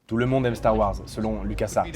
Tout le monde aime Star Wars, selon LucasArts.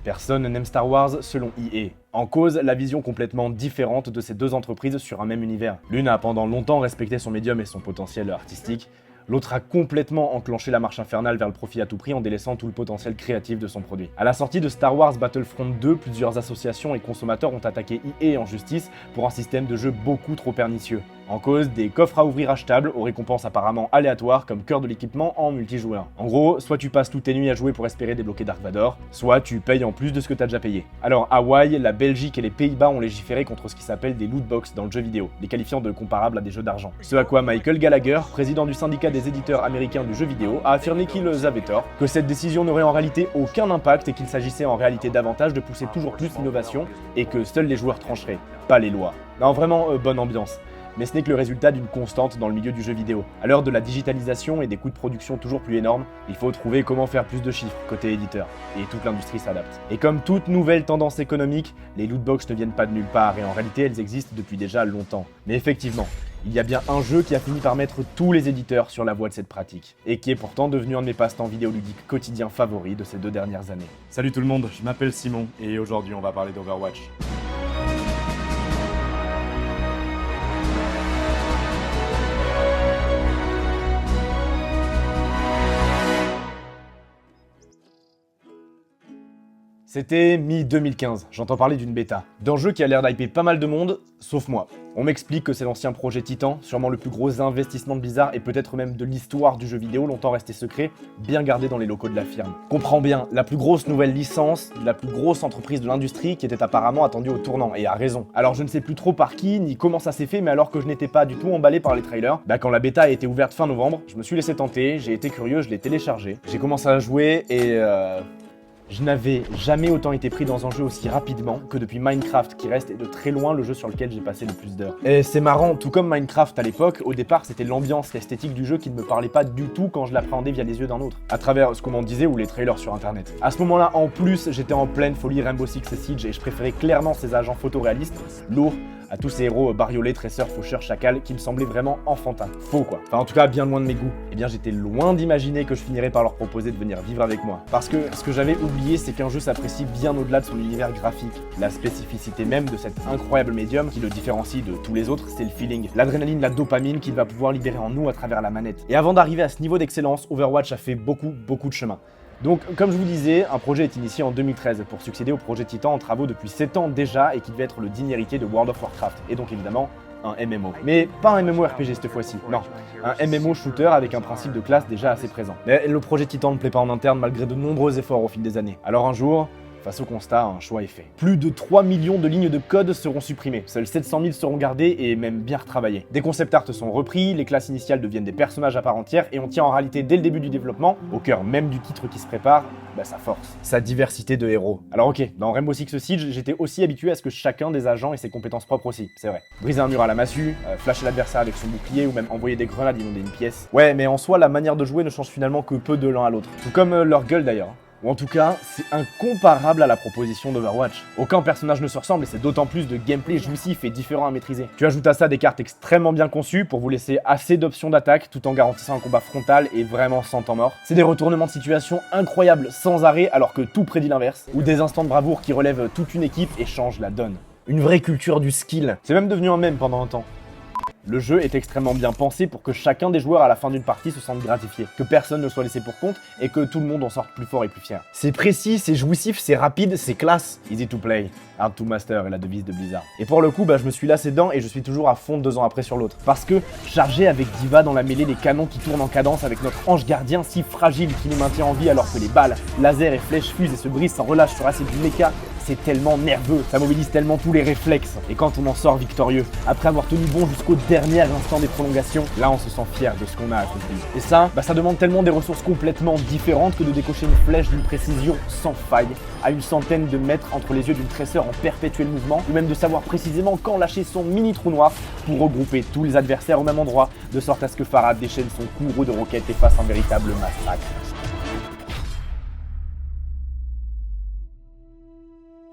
Personne n'aime Star Wars, selon EA. En cause, la vision complètement différente de ces deux entreprises sur un même univers. L'une a pendant longtemps respecté son médium et son potentiel artistique. L'autre a complètement enclenché la marche infernale vers le profit à tout prix en délaissant tout le potentiel créatif de son produit. À la sortie de Star Wars Battlefront 2, plusieurs associations et consommateurs ont attaqué EA en justice pour un système de jeu beaucoup trop pernicieux. En cause, des coffres à ouvrir achetables aux récompenses apparemment aléatoires comme cœur de l'équipement en multijoueur. En gros, soit tu passes toutes tes nuits à jouer pour espérer débloquer Dark Vador, soit tu payes en plus de ce que t'as déjà payé. Alors Hawaï, la Belgique et les Pays-Bas ont légiféré contre ce qui s'appelle des lootbox dans le jeu vidéo, les qualifiant de comparables à des jeux d'argent. Ce à quoi Michael Gallagher, président du syndicat des éditeurs américains du jeu vidéo, a affirmé qu'ils avaient tort, que cette décision n'aurait en réalité aucun impact et qu'il s'agissait en réalité davantage de pousser toujours plus l'innovation et que seuls les joueurs trancheraient, pas les lois. Non, vraiment, bonne ambiance. Mais ce n'est que le résultat d'une constante dans le milieu du jeu vidéo. À l'heure de la digitalisation et des coûts de production toujours plus énormes, il faut trouver comment faire plus de chiffres côté éditeur. Et toute l'industrie s'adapte. Et comme toute nouvelle tendance économique, les lootbox ne viennent pas de nulle part et en réalité elles existent depuis déjà longtemps. Mais effectivement, il y a bien un jeu qui a fini par mettre tous les éditeurs sur la voie de cette pratique, et qui est pourtant devenu un de mes passe-temps vidéoludiques quotidiens favoris de ces 2 dernières années. Salut tout le monde, je m'appelle Simon, et aujourd'hui on va parler d'Overwatch. C'était mi-2015, j'entends parler d'une bêta, d'un jeu qui a l'air d'hyper pas mal de monde, sauf moi. On m'explique que c'est l'ancien projet Titan, sûrement le plus gros investissement de Blizzard et peut-être même de l'histoire du jeu vidéo, longtemps resté secret, bien gardé dans les locaux de la firme. Comprends bien, la plus grosse nouvelle licence, la plus grosse entreprise de l'industrie qui était apparemment attendue au tournant, et a raison. Alors je ne sais plus trop par qui, ni comment ça s'est fait, mais alors que je n'étais pas du tout emballé par les trailers, quand la bêta a été ouverte fin novembre, je me suis laissé tenter, j'ai été curieux, je l'ai téléchargé, j'ai commencé à jouer et je n'avais jamais autant été pris dans un jeu aussi rapidement que depuis Minecraft, qui reste de très loin le jeu sur lequel j'ai passé le plus d'heures. Et c'est marrant, tout comme Minecraft à l'époque, au départ c'était l'ambiance, l'esthétique du jeu qui ne me parlait pas du tout quand je l'appréhendais via les yeux d'un autre, à travers ce qu'on m'en disait ou les trailers sur internet. À ce moment-là, en plus, j'étais en pleine folie Rainbow Six Siege et je préférais clairement ces agents photoréalistes, lourds, à tous ces héros bariolés, tresseurs, faucheurs, chacals qui me semblaient vraiment enfantins. Faux quoi. Enfin en tout cas bien loin de mes goûts. Eh bien j'étais loin d'imaginer que je finirais par leur proposer de venir vivre avec moi. Parce que ce que j'avais oublié, c'est qu'un jeu s'apprécie bien au-delà de son univers graphique. La spécificité même de cet incroyable médium qui le différencie de tous les autres, c'est le feeling. L'adrénaline, la dopamine qu'il va pouvoir libérer en nous à travers la manette. Et avant d'arriver à ce niveau d'excellence, Overwatch a fait beaucoup de chemin. Donc, comme je vous disais, un projet est initié en 2013 pour succéder au projet Titan en travaux depuis 7 ans déjà et qui devait être le digne héritier de World of Warcraft, et donc évidemment un MMO. Mais pas un MMORPG cette fois-ci, non, un MMO shooter avec un principe de classe déjà assez présent. Mais le projet Titan ne plaît pas en interne malgré de nombreux efforts au fil des années. Alors un jour, face au constat, un choix est fait. Plus de 3 millions de lignes de code seront supprimées, seuls 700 000 seront gardées et même bien retravaillées. Des concept art sont repris, les classes initiales deviennent des personnages à part entière et on tient en réalité dès le début du développement, au cœur même du titre qui se prépare, sa force, sa diversité de héros. Alors ok, dans Rainbow Six Siege, j'étais aussi habitué à ce que chacun des agents ait ses compétences propres aussi, c'est vrai. Briser un mur à la massue, flasher l'adversaire avec son bouclier ou même envoyer des grenades inonder une pièce. Ouais, mais en soi, la manière de jouer ne change finalement que peu de l'un à l'autre. Tout comme leur gueule d'ailleurs. Ou en tout cas, c'est incomparable à la proposition d'Overwatch. Aucun personnage ne se ressemble et c'est d'autant plus de gameplay jouissif et différent à maîtriser. Tu ajoutes à ça des cartes extrêmement bien conçues pour vous laisser assez d'options d'attaque tout en garantissant un combat frontal et vraiment sans temps mort. C'est des retournements de situation incroyables sans arrêt alors que tout prédit l'inverse. Ou des instants de bravoure qui relèvent toute une équipe et changent la donne. Une vraie culture du skill. C'est même devenu un mème pendant un temps. Le jeu est extrêmement bien pensé pour que chacun des joueurs à la fin d'une partie se sente gratifié, que personne ne soit laissé pour compte et que tout le monde en sorte plus fort et plus fier. C'est précis, c'est jouissif, c'est rapide, c'est classe. Easy to play, hard to master est la devise de Blizzard. Et pour le coup, je me suis lassé dedans et je suis toujours à fond 2 ans après sur l'autre. Parce que chargé avec D.Va dans la mêlée, les canons qui tournent en cadence avec notre ange gardien si fragile qui nous maintient en vie alors que les balles, lasers et flèches fusent et se brisent sans relâche sur assez du mecha, c'est tellement nerveux, ça mobilise tellement tous les réflexes. Et quand on en sort victorieux, après avoir tenu bon jusqu'au dernier instant des prolongations, là on se sent fier de ce qu'on a accompli. Et ça, ça demande tellement des ressources complètement différentes que de décocher une flèche d'une précision sans faille, à une centaine de mètres entre les yeux d'une tresseur en perpétuel mouvement, ou même de savoir précisément quand lâcher son mini trou noir pour regrouper tous les adversaires au même endroit, de sorte à ce que Pharah déchaîne son courroux de roquettes et fasse un véritable massacre.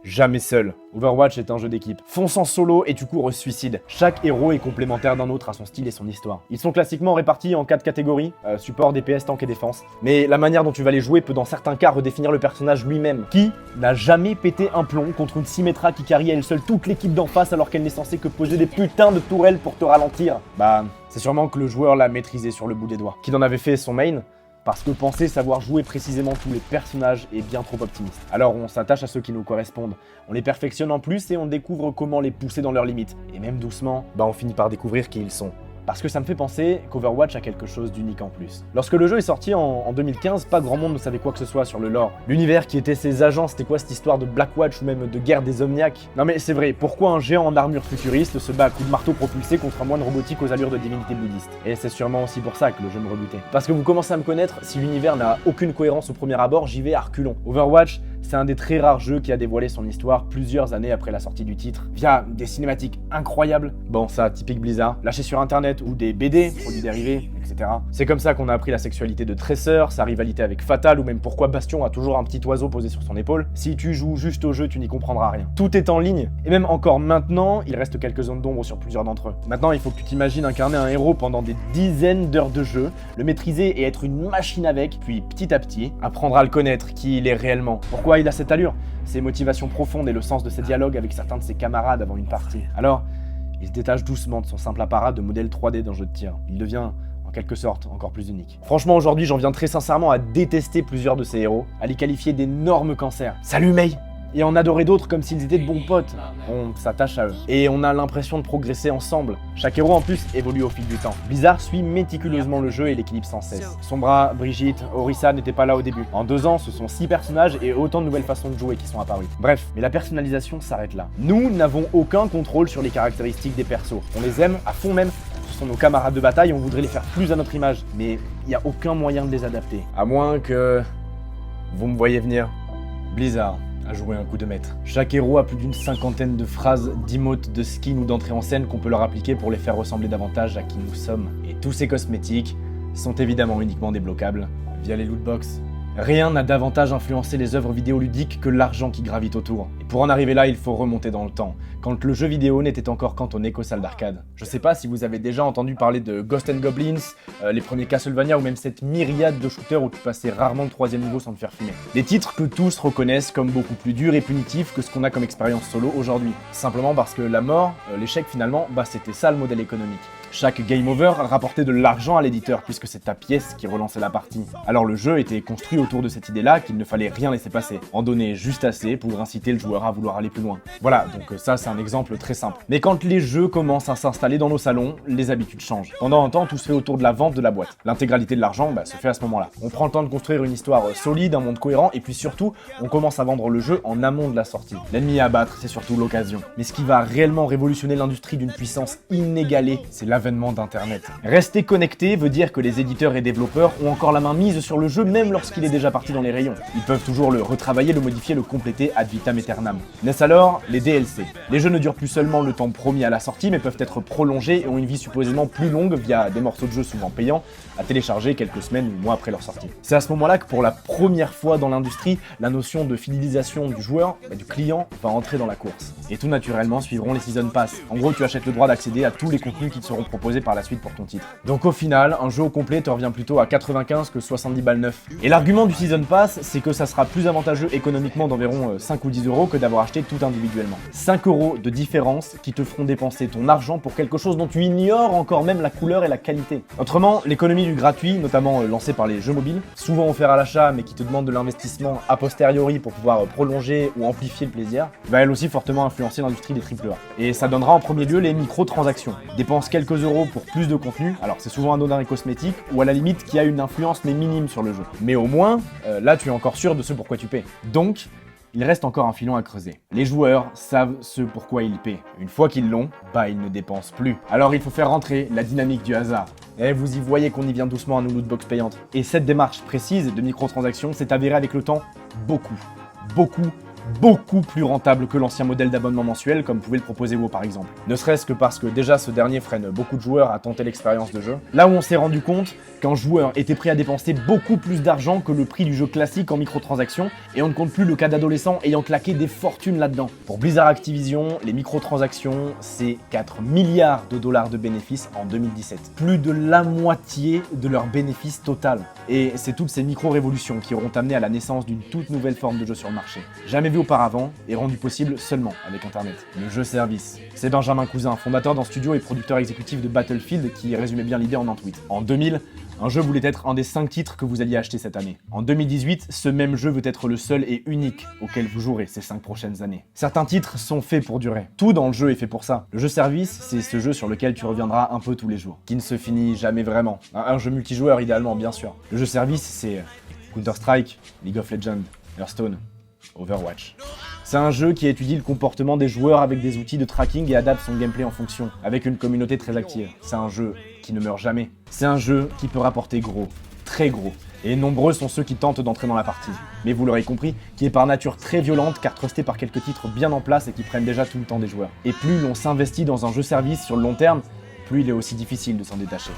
jamais seul. Overwatch est un jeu d'équipe. Fonce en solo et tu cours au suicide. Chaque héros est complémentaire d'un autre à son style et son histoire. Ils sont classiquement répartis en 4 catégories, support, DPS, tank et défense. Mais la manière dont tu vas les jouer peut dans certains cas redéfinir le personnage lui-même. Qui n'a jamais pété un plomb contre une Symmetra qui carry à elle seule toute l'équipe d'en face alors qu'elle n'est censée que poser des putains de tourelles pour te ralentir? Bah, c'est sûrement que le joueur l'a maîtrisé sur le bout des doigts. Qui en avait fait son main? Parce que penser savoir jouer précisément tous les personnages est bien trop optimiste. Alors on s'attache à ceux qui nous correspondent, on les perfectionne en plus et on découvre comment les pousser dans leurs limites. Et même doucement, bah on finit par découvrir qui ils sont. Parce que ça me fait penser qu'Overwatch a quelque chose d'unique en plus. Lorsque le jeu est sorti en 2015, pas grand monde ne savait quoi que ce soit sur le lore. L'univers qui était ses agents, c'était quoi cette histoire de Blackwatch ou même de guerre des Omniacs? Non mais c'est vrai, pourquoi un géant en armure futuriste se bat à coups de marteau propulsé contre un moine robotique aux allures de divinité bouddhiste? Et c'est sûrement aussi pour ça que le jeu me rebutait. Parce que vous commencez à me connaître, si l'univers n'a aucune cohérence au premier abord, j'y vais à reculons. Overwatch, c'est un des très rares jeux qui a dévoilé son histoire plusieurs années après la sortie du titre, via des cinématiques incroyables. Bon, ça, typique Blizzard, lâché sur internet ou des BD, produits dérivés, etc. C'est comme ça qu'on a appris la sexualité de Tracer, sa rivalité avec Fatal, ou même pourquoi Bastion a toujours un petit oiseau posé sur son épaule. Si tu joues juste au jeu, tu n'y comprendras rien. Tout est en ligne, et même encore maintenant, il reste quelques zones d'ombre sur plusieurs d'entre eux. Maintenant, il faut que tu t'imagines incarner un héros pendant des dizaines d'heures de jeu, le maîtriser et être une machine avec, puis petit à petit, apprendre à le connaître, qui il est réellement. Pourquoi il a cette allure, ses motivations profondes et le sens de ses dialogues avec certains de ses camarades avant une partie. Alors, il se détache doucement de son simple apparat de modèle 3D d'un jeu de tir. Il devient, en quelque sorte, encore plus unique. Franchement, aujourd'hui, j'en viens très sincèrement à détester plusieurs de ces héros, à les qualifier d'énormes cancers. Salut Mei! Et en adorer d'autres comme s'ils étaient de bons potes. On s'attache à eux. Et on a l'impression de progresser ensemble. Chaque héros en plus évolue au fil du temps. Blizzard suit méticuleusement le jeu et l'équilibre sans cesse. Sombra, Brigitte, Orisa n'étaient pas là au début. En 2 ans, ce sont 6 personnages et autant de nouvelles façons de jouer qui sont apparues. Bref, mais la personnalisation s'arrête là. Nous n'avons aucun contrôle sur les caractéristiques des persos. On les aime à fond même. Ce sont nos camarades de bataille, on voudrait les faire plus à notre image. Mais il n'y a aucun moyen de les adapter. À moins que... vous me voyez venir. Blizzard a joué un coup de maître. Chaque héros a plus d'une 50aine de phrases, d'emotes, de skins ou d'entrées en scène qu'on peut leur appliquer pour les faire ressembler davantage à qui nous sommes. Et tous ces cosmétiques sont évidemment uniquement débloquables via les lootbox. Rien n'a davantage influencé les œuvres vidéoludiques que l'argent qui gravite autour. Et pour en arriver là, il faut remonter dans le temps, quand le jeu vidéo n'était encore cantonné qu'aux salles d'arcade. Je sais pas si vous avez déjà entendu parler de Ghosts and Goblins, les premiers Castlevania ou même cette myriade de shooters où tu passais rarement le 3e niveau sans te faire fumer. Des titres que tous reconnaissent comme beaucoup plus durs et punitifs que ce qu'on a comme expérience solo aujourd'hui. Simplement parce que la mort, l'échec finalement, bah c'était ça le modèle économique. Chaque game over rapportait de l'argent à l'éditeur puisque c'est ta pièce qui relançait la partie. Alors le jeu était construit autour de cette idée-là qu'il ne fallait rien laisser passer, en donner juste assez pour inciter le joueur à vouloir aller plus loin. Voilà, donc ça c'est un exemple très simple. Mais quand les jeux commencent à s'installer dans nos salons, les habitudes changent. Pendant un temps, tout se fait autour de la vente de la boîte. L'intégralité de l'argent se fait à ce moment-là. On prend le temps de construire une histoire solide, un monde cohérent, et puis surtout, on commence à vendre le jeu en amont de la sortie. L'ennemi à abattre, c'est surtout l'occasion. Mais ce qui va réellement révolutionner l'industrie d'une puissance inégalée, c'est l'avènement d'Internet. Rester connecté veut dire que les éditeurs et développeurs ont encore la main mise sur le jeu même lorsqu'il est déjà parti dans les rayons. Ils peuvent toujours le retravailler, le modifier, le compléter ad vitam aeternam. Naissent alors les DLC. Les jeux ne durent plus seulement le temps promis à la sortie, mais peuvent être prolongés et ont une vie supposément plus longue via des morceaux de jeu souvent payants à télécharger quelques semaines ou mois après leur sortie. C'est à ce moment-là que pour la première fois dans l'industrie, la notion de fidélisation du joueur, du client, va entrer dans la course. Et tout naturellement suivront les Season Pass. En gros, tu achètes le droit d'accéder à tous les contenus qui te seront proposés par la suite pour ton titre. Donc au final, un jeu au complet te revient plutôt à 95 que 70 balles neuf. Et l'argument du Season Pass, c'est que ça sera plus avantageux économiquement d'environ 5 ou 10 euros que d'avoir acheté tout individuellement. 5 euros de différence qui te feront dépenser ton argent pour quelque chose dont tu ignores encore même la couleur et la qualité. Autrement, l'économie du gratuit, notamment lancée par les jeux mobiles, souvent offert à l'achat mais qui te demande de l'investissement a posteriori pour pouvoir prolonger ou amplifier le plaisir, va elle aussi fortement influencer l'industrie des AAA. Et ça donnera en premier lieu les microtransactions. Dépense quelques euros pour plus de contenu, alors c'est souvent anodin et cosmétique, ou à la limite qui a une influence mais minime sur le jeu. Mais au moins, là tu es encore sûr de ce pourquoi tu paies. Donc, il reste encore un filon à creuser. Les joueurs savent ce pourquoi ils paient. Une fois qu'ils l'ont, ils ne dépensent plus. Alors il faut faire rentrer la dynamique du hasard. Et vous y voyez qu'on y vient doucement à nos lootbox payantes. Et cette démarche précise de microtransactions s'est avérée avec le temps beaucoup beaucoup plus rentable que l'ancien modèle d'abonnement mensuel comme pouvait le proposer WoW par exemple. Ne serait-ce que parce que déjà ce dernier freine beaucoup de joueurs à tenter l'expérience de jeu. Là où on s'est rendu compte qu'un joueur était prêt à dépenser beaucoup plus d'argent que le prix du jeu classique en microtransactions, et on ne compte plus le cas d'adolescents ayant claqué des fortunes là-dedans. Pour Blizzard Activision, les microtransactions, c'est 4 milliards de dollars de bénéfices en 2017. Plus de la moitié de leur bénéfice total. Et c'est toutes ces micro-révolutions qui auront amené à la naissance d'une toute nouvelle forme de jeu sur le marché. Jamais vu auparavant et rendu possible seulement avec Internet. Le jeu-service. C'est Benjamin Cousin, fondateur d'un studio et producteur exécutif de Battlefield, qui résumait bien l'idée en un tweet. En 2000, un jeu voulait être un des 5 titres que vous alliez acheter cette année. En 2018, ce même jeu veut être le seul et unique auquel vous jouerez ces 5 prochaines années. Certains titres sont faits pour durer. Tout dans le jeu est fait pour ça. Le jeu service, c'est ce jeu sur lequel tu reviendras un peu tous les jours, qui ne se finit jamais vraiment. Un jeu multijoueur idéalement, bien sûr. Le jeu service, c'est Counter-Strike, League of Legends, Hearthstone, Overwatch. C'est un jeu qui étudie le comportement des joueurs avec des outils de tracking et adapte son gameplay en fonction, avec une communauté très active. C'est un jeu qui ne meurt jamais. C'est un jeu qui peut rapporter gros, très gros. Et nombreux sont ceux qui tentent d'entrer dans la partie. Mais vous l'aurez compris, qui est par nature très violente car trustée par quelques titres bien en place et qui prennent déjà tout le temps des joueurs. Et plus l'on s'investit dans un jeu service sur le long terme, plus il est aussi difficile de s'en détacher.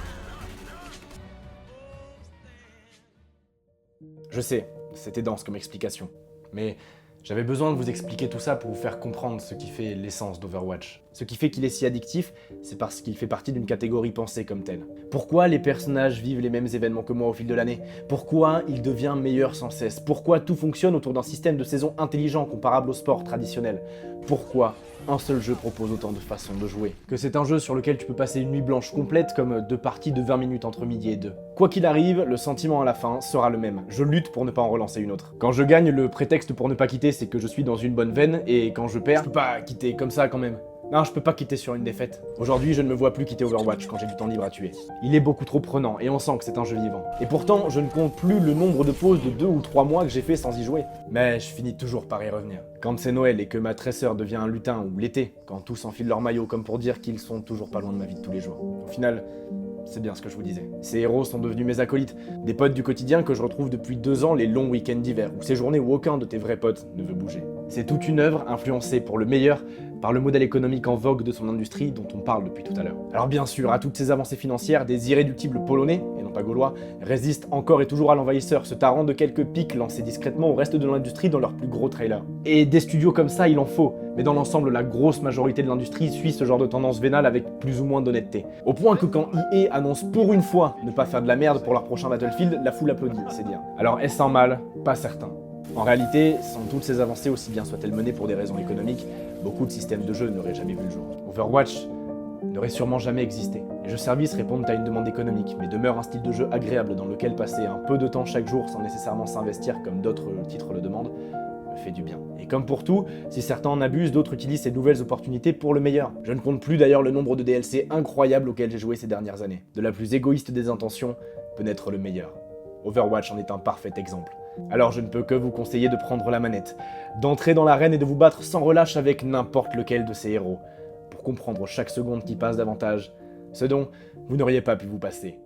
Je sais, c'était dense comme explication, mais j'avais besoin de vous expliquer tout ça pour vous faire comprendre ce qui fait l'essence d'Overwatch. Ce qui fait qu'il est si addictif, c'est parce qu'il fait partie d'une catégorie pensée comme telle. Pourquoi les personnages vivent les mêmes événements que moi au fil de l'année? Pourquoi il devient meilleur sans cesse? Pourquoi tout fonctionne autour d'un système de saison intelligent comparable au sport traditionnel? Pourquoi un seul jeu propose autant de façons de jouer? Que c'est un jeu sur lequel tu peux passer une nuit blanche complète comme 2 parties de 20 minutes entre midi et 2. Quoi qu'il arrive, le sentiment à la fin sera le même. Je lutte pour ne pas en relancer une autre. Quand je gagne, le prétexte pour ne pas quitter, c'est que je suis dans une bonne veine, et quand je perds, je peux pas quitter comme ça quand même. Non, je peux pas quitter sur une défaite. Aujourd'hui, je ne me vois plus quitter Overwatch quand j'ai du temps libre à tuer. Il est beaucoup trop prenant, et on sent que c'est un jeu vivant. Et pourtant, je ne compte plus le nombre de pauses de 2 ou 3 mois que j'ai fait sans y jouer. Mais je finis toujours par y revenir. Quand c'est Noël et que ma tresseur devient un lutin, ou l'été, quand tous enfilent leur maillot comme pour dire qu'ils sont toujours pas loin de ma vie de tous les jours. Au final, c'est bien ce que je vous disais. Ces héros sont devenus mes acolytes, des potes du quotidien que je retrouve depuis 2 ans les longs week-ends d'hiver, ou ces journées où aucun de tes vrais potes ne veut bouger. C'est toute une œuvre influencée pour le meilleur par le modèle économique en vogue de son industrie dont on parle depuis tout à l'heure. Alors bien sûr, à toutes ces avancées financières, des irréductibles polonais, et non pas gaulois, résistent encore et toujours à l'envahisseur, se tarant de quelques pics lancés discrètement au reste de l'industrie dans leurs plus gros trailers. Et des studios comme ça, il en faut, mais dans l'ensemble, la grosse majorité de l'industrie suit ce genre de tendance vénale avec plus ou moins d'honnêteté. Au point que quand EA annonce pour une fois ne pas faire de la merde pour leur prochain Battlefield, la foule applaudit, c'est dire. Alors est-ce un mal? Pas certain. En réalité, sans toutes ces avancées, aussi bien soient-elles menées pour des raisons économiques, beaucoup de systèmes de jeu n'auraient jamais vu le jour. Overwatch n'aurait sûrement jamais existé. Les jeux services répondent à une demande économique, mais demeurent un style de jeu agréable dans lequel passer un peu de temps chaque jour sans nécessairement s'investir comme d'autres titres le demandent, me fait du bien. Et comme pour tout, si certains en abusent, d'autres utilisent ces nouvelles opportunités pour le meilleur. Je ne compte plus d'ailleurs le nombre de DLC incroyables auxquels j'ai joué ces dernières années. De la plus égoïste des intentions peut naître le meilleur. Overwatch en est un parfait exemple. Alors je ne peux que vous conseiller de prendre la manette, d'entrer dans l'arène et de vous battre sans relâche avec n'importe lequel de ces héros, pour comprendre chaque seconde qui passe davantage, ce dont vous n'auriez pas pu vous passer.